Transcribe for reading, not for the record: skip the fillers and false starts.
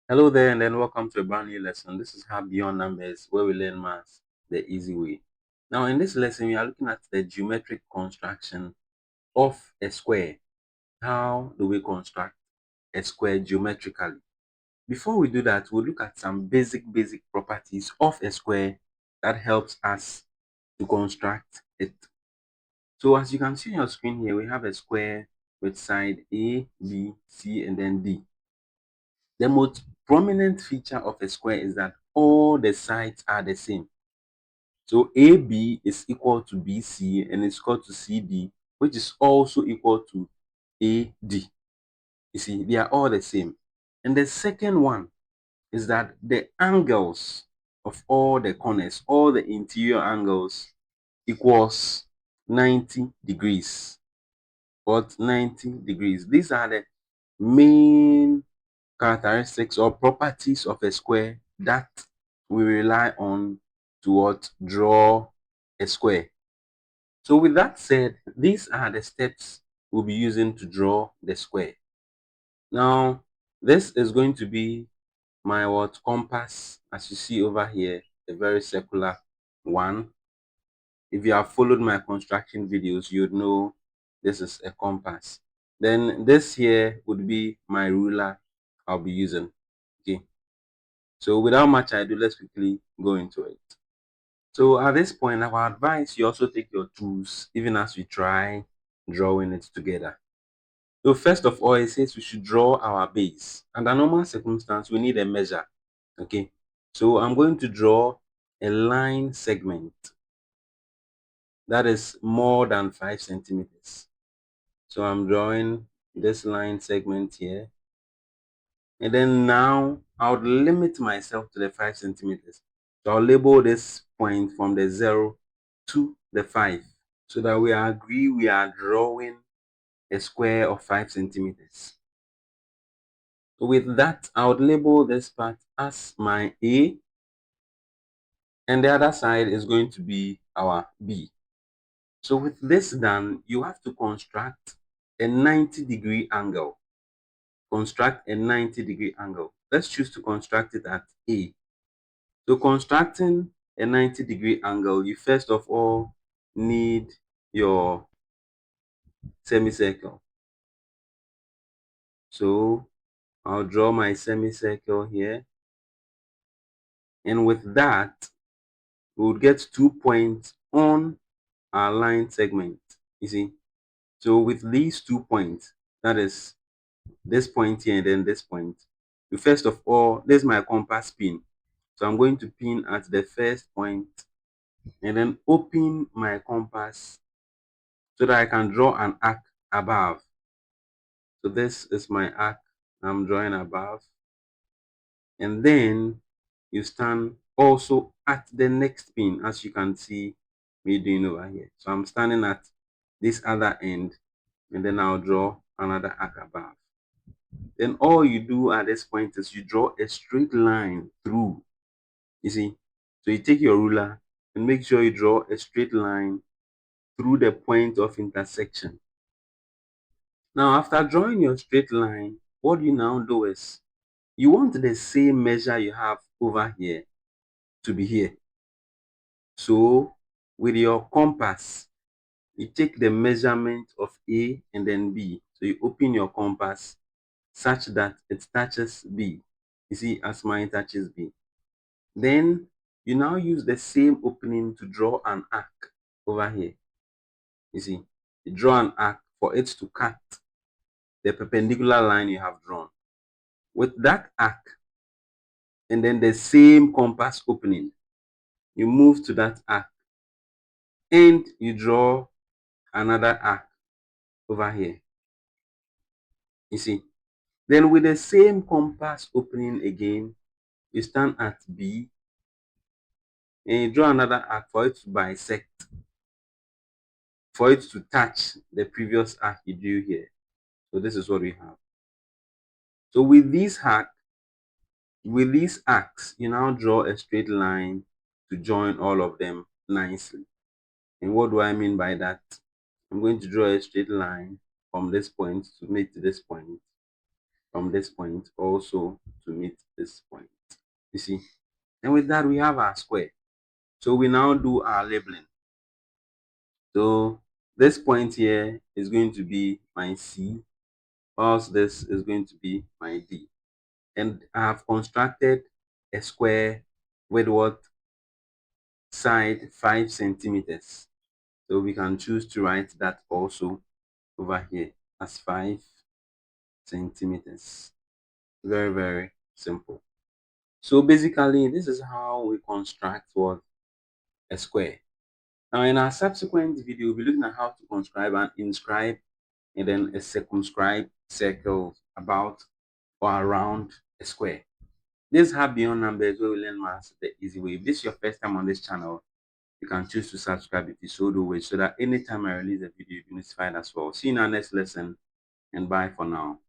Hello there, and then welcome to a brand new lesson. This is How Beyond Numbers, where we learn maths the easy way. Now, in this lesson, we are looking at the geometric construction of a square. How do we construct a square geometrically? Before we do that, we'll look at some basic properties of a square that helps us to construct it. So, as you can see on your screen here, we have a square with side A, B, C, and then D. The most prominent feature of a square is that all the sides are the same. So AB is equal to BC and it's equal to CD, which is also equal to AD. You see, they are all the same. And the second one is that the angles of all the corners, all the interior angles equals 90 degrees. But 90 degrees. These are the main characteristics or properties of a square that we rely on to draw a square. So with that said, these are the steps we'll be using to draw the square. Now, this is going to be my compass, as you see over here, a very circular one. If you have followed my construction videos, you'd know this is a compass. Then this here would be my ruler I'll be using. Okay. So without much ado, let's quickly go into it. So at this point, I will advise you also take your tools, even as we try drawing it together. So first of all, it says we should draw our base. Under normal circumstance, we need a measure. Okay. So I'm going to draw a line segment that is more than 5 centimeters. So I'm drawing this line segment here. And then now I would limit myself to the 5 centimeters. So I'll label this point from the 0 to the 5 so that we agree we are drawing a square of 5 centimeters. So with that, I would label this part as my A, and the other side is going to be our B. So with this done, you have to construct a 90-degree angle. Construct a 90-degree angle. Let's choose to construct it at A. So constructing a 90-degree angle, you first of all need your semicircle. So I'll draw my semicircle here. And with that, we would get 2 points on our line segment. You see? So with these 2 points, that is this point here and then this point, you first of all, this is my compass pin. So I'm going to pin at the first point and then open my compass so that I can draw an arc above. So this is my arc I'm drawing above. And then you stand also at the next pin, as you can see me doing over here. So I'm standing at this other end, and then I'll draw another arc above. Then all you do at this point is you draw a straight line through. You see? So you take your ruler and make sure you draw a straight line through the point of intersection. Now, after drawing your straight line, what you now do is you want the same measure you have over here to be here. So with your compass, you take the measurement of A and then B. So you open your compass such that it touches B. You see, as mine touches B. Then you now use the same opening to draw an arc over here. You see, you draw an arc for it to cut the perpendicular line you have drawn. With that arc and then the same compass opening, you move to that arc and you draw another arc over here. You see, then with the same compass opening again, you stand at B and you draw another arc for it to bisect, for it to touch the previous arc you drew here. So this is what we have. So with these arcs, you now draw a straight line to join all of them nicely. And what do I mean by that? I'm going to draw a straight line from this point to meet this point, from this point also to meet this point. You see, and with that we have our square. So we now do our labeling. So this point here is going to be my C, whilst this is going to be my D. And I have constructed a square with what side 5 centimeters. So we can choose to write that also over here as 5 centimeters. Very, very simple. So basically, this is how we construct what a square. Now, in our subsequent video, we'll be looking at how to conscribe and inscribe and then a circumscribe circle about or around a square. This have beyond numbers where we learn maths the easy way. If this is your first time on this channel, you can choose to subscribe if you so do wish, so that anytime I release a video, you'll be notified as well. See you in our next lesson, and bye for now.